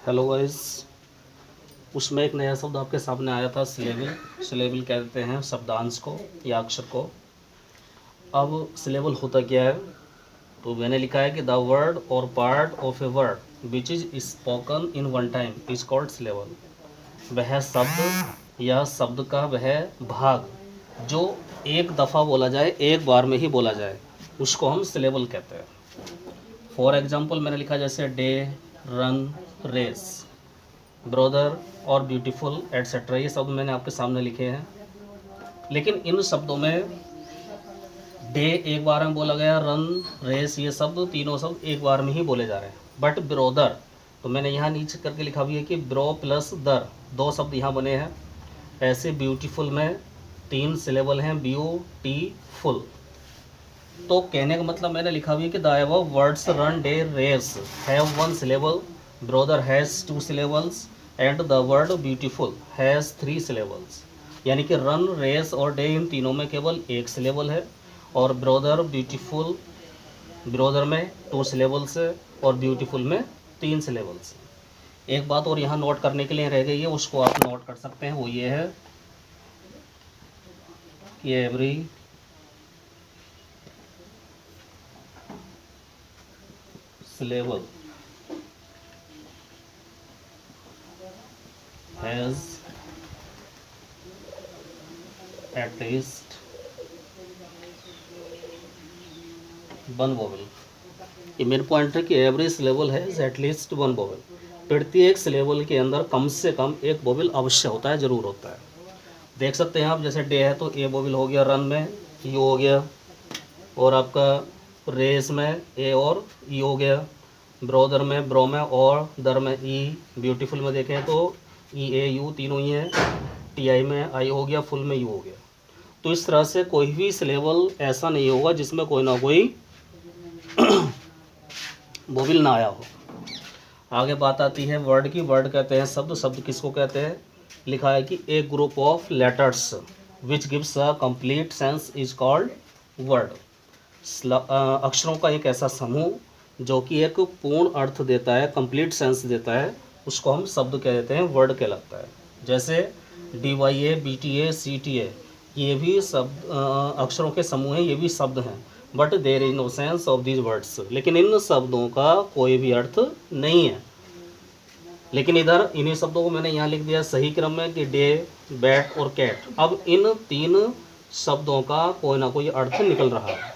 Hello guys. उसमें एक नया शब्द आपके सामने आया था, सिलेबल। सिलेबल कहते हैं शब्दांश को या अक्षर को। अब सिलेबल होता क्या है, तो मैंने लिखा है कि द वर्ड और part of a word which is spoken in one time is called syllable. वह शब्द या शब्द का वह भाग जो एक दफ़ा बोला जाए, एक बार में ही बोला जाए, उसको हम सिलेबल कहते हैं। फॉर एग्जाम्पल मैंने लिखा जैसे डे, रन, रेस, ब्रदर और ब्यूटीफुल एट्सेट्रा। ये शब्द मैंने आपके सामने लिखे हैं। लेकिन इन शब्दों में डे एक बार में बोला गया, रन, रेस, ये शब्द तीनों शब्द एक बार में ही बोले जा रहे हैं। बट ब्रोदर, तो मैंने यहाँ नीचे करके लिखा भी है कि ब्रो प्लस दर, दो शब्द यहाँ बने हैं। ऐसे ब्यूटीफुल में 3 सिलेबल हैं, ब्यूटीफुल। तो कहने का मतलब मैंने लिखा भी है कि the above words run, day, race have 1 syllable, brother has 2 syllables and the word beautiful has 3 syllables। यानी कि रन, रेस और डे इन तीनों में केवल 1 सिलेबल है, और ब्रोदर, ब्यूटीफुल, ब्रोदर में 2 syllables है और ब्यूटीफुल में 3 syllables है। एक बात और यहाँ नोट करने के लिए रह गई है, उसको आप नोट कर सकते हैं। वो ये है कि every syllable has at least 1 vowel। ये मेन पॉइंट है कि एवरी सिलेबल है एट लीस्ट 1 वोवेल। प्रत्येक सिलेबल के अंदर कम से कम एक वोवेल अवश्य होता है, जरूर होता है। देख सकते हैं आप, जैसे डे है तो ए वोवेल हो गया, रन में यू हो गया, और आपका रेस में ए और ई हो गया, ब्रोदर में ब्रो में और दर में ई, ब्यूटीफुल में देखें तो ई ए यू तीनों ही हैं, टी आई में आई हो गया, फुल में यू हो गया। तो इस तरह से कोई भी सिलेबल ऐसा नहीं होगा जिसमें कोई ना कोई वोवेल ना आया हो। आगे बात आती है वर्ड की। वर्ड कहते हैं शब्द। शब्द किसको कहते हैं? लिखा है कि a group of letters which gives a complete sense is called word. अक्षरों का एक ऐसा समूह जो कि एक पूर्ण अर्थ देता है, कंप्लीट सेंस देता है, उसको हम शब्द कहते हैं, वर्ड कहलाता है। जैसे D Y A, B T A, C T A, ये भी शब्द अक्षरों के समूह हैं, ये भी शब्द हैं। But there is no sense of these words. लेकिन इन शब्दों का कोई भी अर्थ नहीं है। लेकिन इधर इन्हीं शब्दों को मैंने यहाँ लिख दिया सही क्रम में कि डे, बैट और कैट। अब इन 3 शब्दों का कोई ना कोई अर्थ निकल रहा है,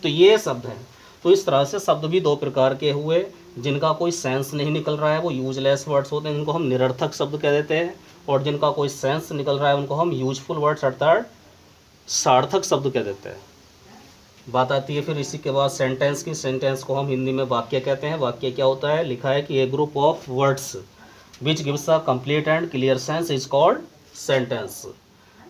तो ये शब्द हैं। तो इस तरह से शब्द भी 2 प्रकार के हुए। जिनका कोई सेंस नहीं निकल रहा है वो यूजलेस वर्ड्स होते हैं, जिनको हम निरर्थक शब्द कह देते हैं। और जिनका कोई सेंस निकल रहा है उनको हम यूजफुल वर्ड्स अर्थात सार्थक शब्द कह देते हैं। बात आती है फिर इसी के बाद सेंटेंस की। सेंटेंस को हम हिंदी में वाक्य कहते हैं। वाक्य क्या होता है? लिखा है कि a group of words which gives a complete and clear sense is called sentence.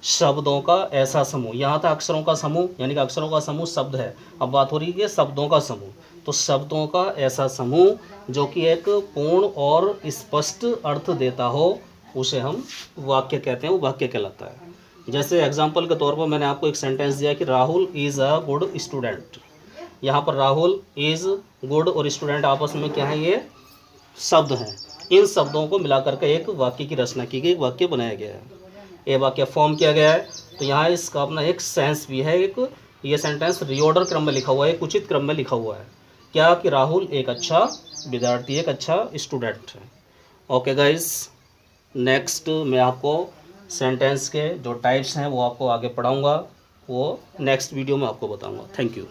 शब्दों का ऐसा समूह। यहाँ था अक्षरों का समूह, यानी कि अक्षरों का समूह शब्द है। अब बात हो रही है शब्दों का समूह। तो शब्दों का ऐसा समूह जो कि एक पूर्ण और स्पष्ट अर्थ देता हो, उसे हम वाक्य कहते हैं, वो वाक्य कहलाता है। जैसे एग्जाम्पल के तौर पर मैंने आपको एक सेंटेंस दिया कि Rahul is a good student. यहाँ पर राहुल इज़ गुड और स्टूडेंट आपस में क्या है? ये शब्द हैं। इन शब्दों को मिलाकर के एक वाक्य की रचना की गई, एक वाक्य बनाया गया है, ये वाक्य फॉर्म किया गया है। तो यहाँ इसका अपना एक सेंस भी है। एक ये सेंटेंस रिऑर्डर क्रम में लिखा हुआ है, एक उचित क्रम में लिखा हुआ है। क्या? कि राहुल एक अच्छा विद्यार्थी, एक अच्छा स्टूडेंट है। ओके गाइस, नेक्स्ट मैं आपको सेंटेंस के जो टाइप्स हैं वो आपको आगे पढ़ाऊँगा, वो नेक्स्ट वीडियो में आपको बताऊँगा। Thank you.